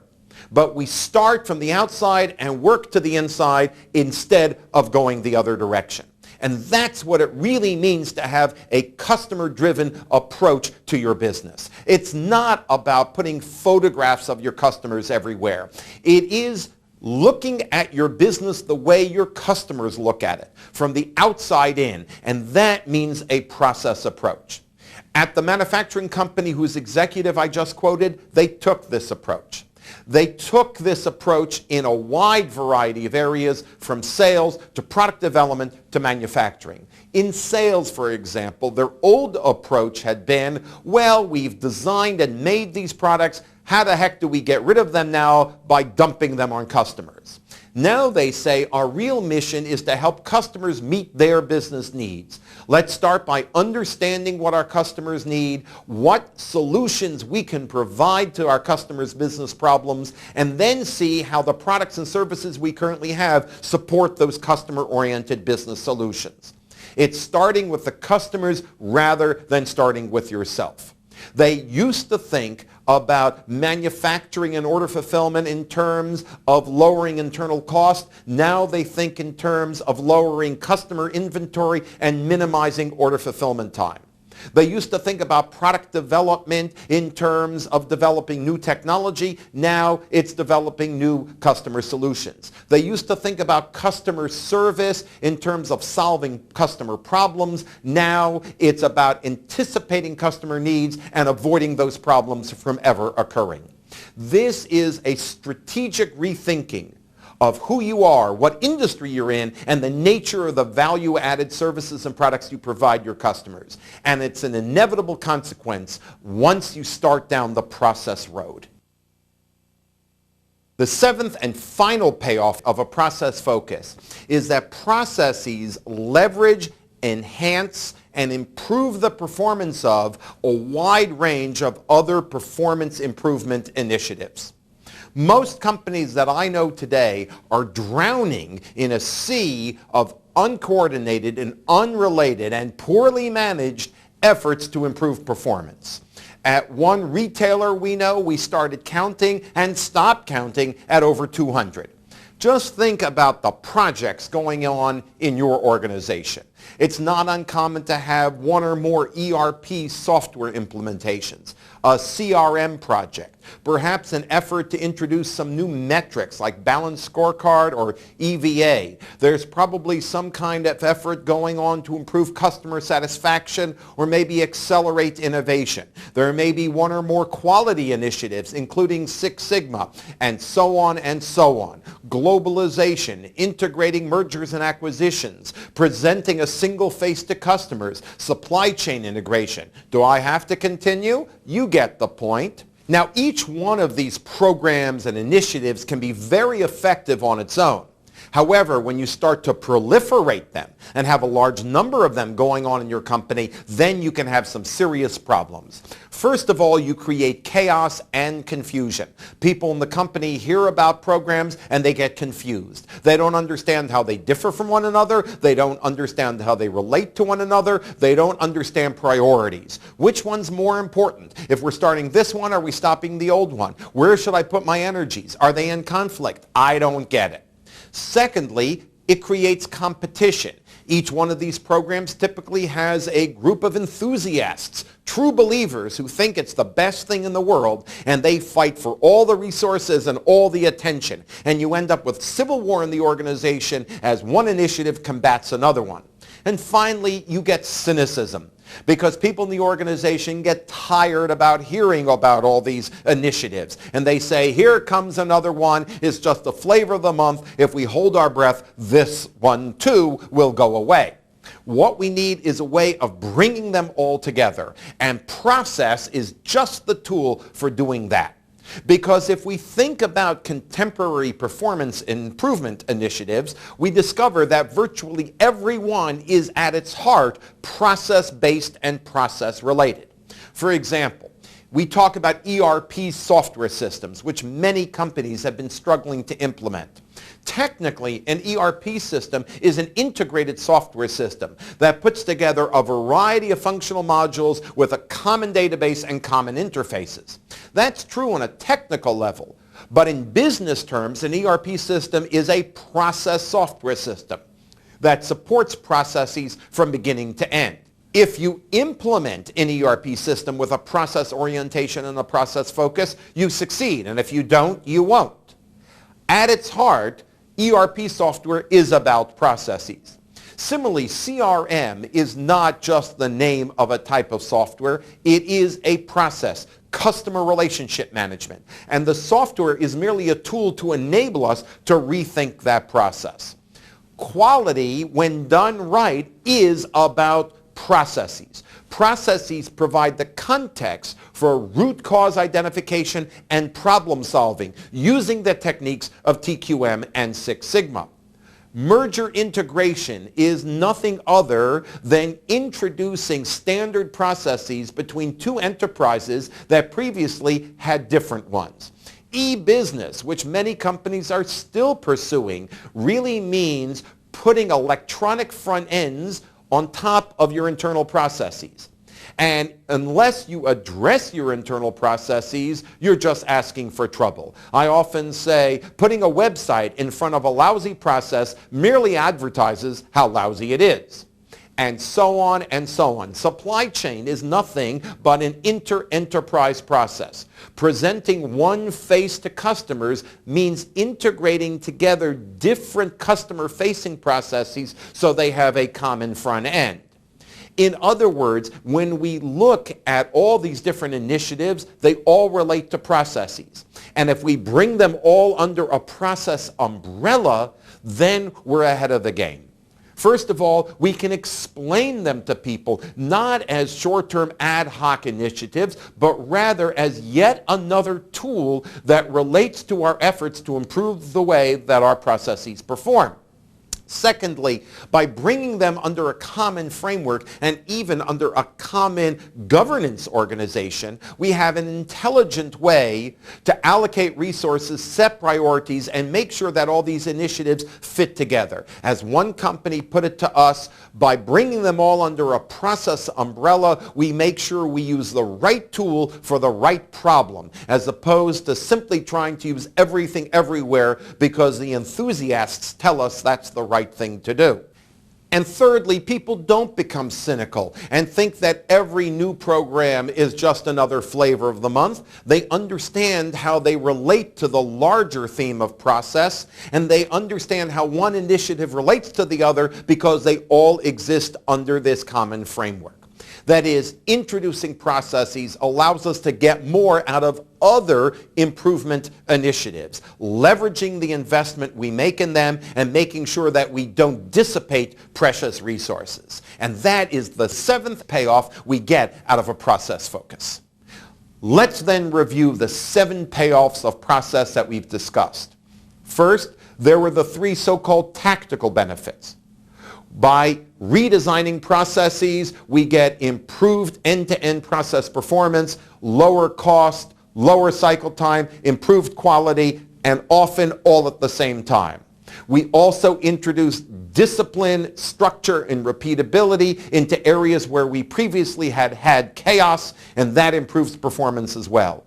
But we start from the outside and work to the inside instead of going the other direction. And that's what it really means to have a customer-driven approach to your business. It's not about putting photographs of your customers everywhere. It is looking at your business the way your customers look at it, from the outside in, and that means a process approach. At the manufacturing company whose executive I just quoted, they took this approach. They took this approach in a wide variety of areas, from sales to product development to manufacturing. In sales, for example, their old approach had been, well, we've designed and made these products. How the heck do we get rid of them now? By dumping them on customers. Now they say our real mission is to help customers meet their business needs. Let's start by understanding what our customers need, what solutions we can provide to our customers' business problems, and then see how the products and services we currently have support those customer-oriented business solutions. It's starting with the customers rather than starting with yourself. They used to think about manufacturing and order fulfillment in terms of lowering internal cost. Now they think in terms of lowering customer inventory and minimizing order fulfillment time. They used to think about product development in terms of developing new technology. Now it's developing new customer solutions. They used to think about customer service in terms of solving customer problems. Now it's about anticipating customer needs and avoiding those problems from ever occurring. This is a strategic rethinking of who you are, what industry you're in, and the nature of the value-added services and products you provide your customers. And it's an inevitable consequence once you start down the process road. The seventh and final payoff of a process focus is that processes leverage, enhance, and improve the performance of a wide range of other performance improvement initiatives. Most companies that I know today are drowning in a sea of uncoordinated and unrelated and poorly managed efforts to improve performance. At one retailer we know, we started counting and stopped counting at over 200. Just think about the projects going on in your organization. It's not uncommon to have one or more ERP software implementations, a CRM project, perhaps an effort to introduce some new metrics like balanced scorecard or EVA. There's probably some kind of effort going on to improve customer satisfaction or maybe accelerate innovation. There may be one or more quality initiatives, including Six Sigma, and so on and so on. Globalization, integrating mergers and acquisitions, presenting a single face to customers, supply chain integration. Do I have to continue? You get the point. Now, each one of these programs and initiatives can be very effective on its own. However, when you start to proliferate them and have a large number of them going on in your company, then you can have some serious problems. First of all, you create chaos and confusion. People in the company hear about programs and they get confused. They don't understand how they differ from one another. They don't understand how they relate to one another. They don't understand priorities. Which one's more important? If we're starting this one, are we stopping the old one? Where should I put my energies? Are they in conflict? I don't get it. Secondly, it creates competition. Each one of these programs typically has a group of enthusiasts, true believers who think it's the best thing in the world, and they fight for all the resources and all the attention. And you end up with civil war in the organization as one initiative combats another one. And finally, you get cynicism, because people in the organization get tired about hearing about all these initiatives. And they say, here comes another one. It's just the flavor of the month. If we hold our breath, this one too will go away. What we need is a way of bringing them all together. And process is just the tool for doing that. Because if we think about contemporary performance improvement initiatives, we discover that virtually every one is at its heart process-based and process-related. For example, we talk about ERP software systems, which many companies have been struggling to implement. Technically, an ERP system is an integrated software system that puts together a variety of functional modules with a common database and common interfaces. That's true on a technical level, but in business terms, an ERP system is a process software system that supports processes from beginning to end. If you implement an ERP system with a process orientation and a process focus, you succeed, and if you don't, you won't. At its heart, ERP software is about processes. Similarly, CRM is not just the name of a type of software. It is a process, customer relationship management. And the software is merely a tool to enable us to rethink that process. Quality, when done right, is about processes. Processes provide the context for root cause identification and problem solving using the techniques of TQM and Six Sigma. Merger integration is nothing other than introducing standard processes between two enterprises that previously had different ones. E-business, which many companies are still pursuing, really means putting electronic front ends on top of your internal processes. And unless you address your internal processes, you're just asking for trouble. I often say putting a website in front of a lousy process merely advertises how lousy it is. And so on and so on. Supply chain is nothing but an inter-enterprise process. Presenting one face to customers means integrating together different customer-facing processes so they have a common front end. In other words, when we look at all these different initiatives, they all relate to processes. And if we bring them all under a process umbrella, then we're ahead of the game. First of all, we can explain them to people not as short-term ad hoc initiatives, but rather as yet another tool that relates to our efforts to improve the way that our processes perform. Secondly, by bringing them under a common framework and even under a common governance organization, we have an intelligent way to allocate resources, set priorities, and make sure that all these initiatives fit together. As one company put it to us, by bringing them all under a process umbrella, we make sure we use the right tool for the right problem, as opposed to simply trying to use everything everywhere because the enthusiasts tell us that's the right thing to do. And thirdly, people don't become cynical and think that every new program is just another flavor of the month. They understand how they relate to the larger theme of process, and they understand how one initiative relates to the other because they all exist under this common framework. That is, introducing processes allows us to get more out of other improvement initiatives, leveraging the investment we make in them and making sure that we don't dissipate precious resources. And that is the seventh payoff we get out of a process focus. Let's then review the 7 payoffs of process that we've discussed. First, there were the three so-called tactical benefits. By redesigning processes, we get improved end-to-end process performance, lower cost, lower cycle time, improved quality, and often all at the same time. We also introduced discipline, structure, and repeatability into areas where we previously had chaos, and that improves performance as well.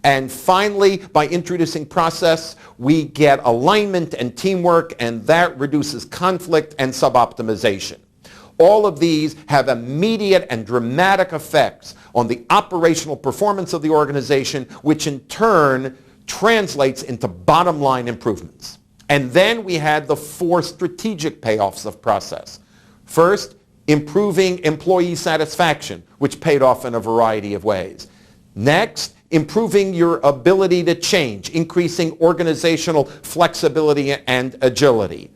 And finally, by introducing process, we get alignment and teamwork, and that reduces conflict and suboptimization. All of these have immediate and dramatic effects on the operational performance of the organization, which in turn translates into bottom line improvements. And then we had the four strategic payoffs of process. First, improving employee satisfaction, which paid off in a variety of ways. Next, improving your ability to change, increasing organizational flexibility and agility.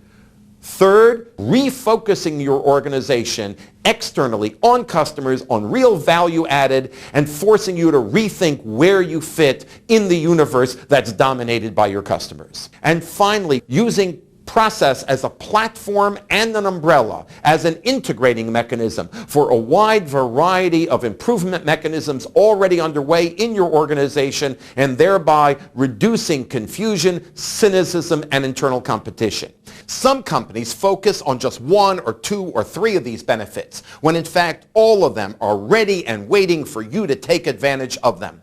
Third, refocusing your organization externally on customers, on real value added, and forcing you to rethink where you fit in the universe that's dominated by your customers. And finally, using process as a platform and an umbrella, as an integrating mechanism for a wide variety of improvement mechanisms already underway in your organization, and thereby reducing confusion, cynicism, and internal competition. Some companies focus on just one or two or three of these benefits, when in fact all of them are ready and waiting for you to take advantage of them.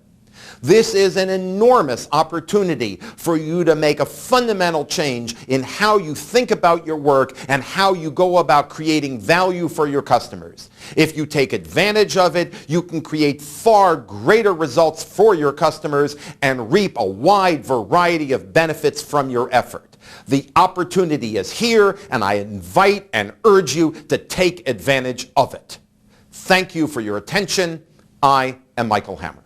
This is an enormous opportunity for you to make a fundamental change in how you think about your work and how you go about creating value for your customers. If you take advantage of it, you can create far greater results for your customers and reap a wide variety of benefits from your effort. The opportunity is here, and I invite and urge you to take advantage of it. Thank you for your attention. I am Michael Hammer.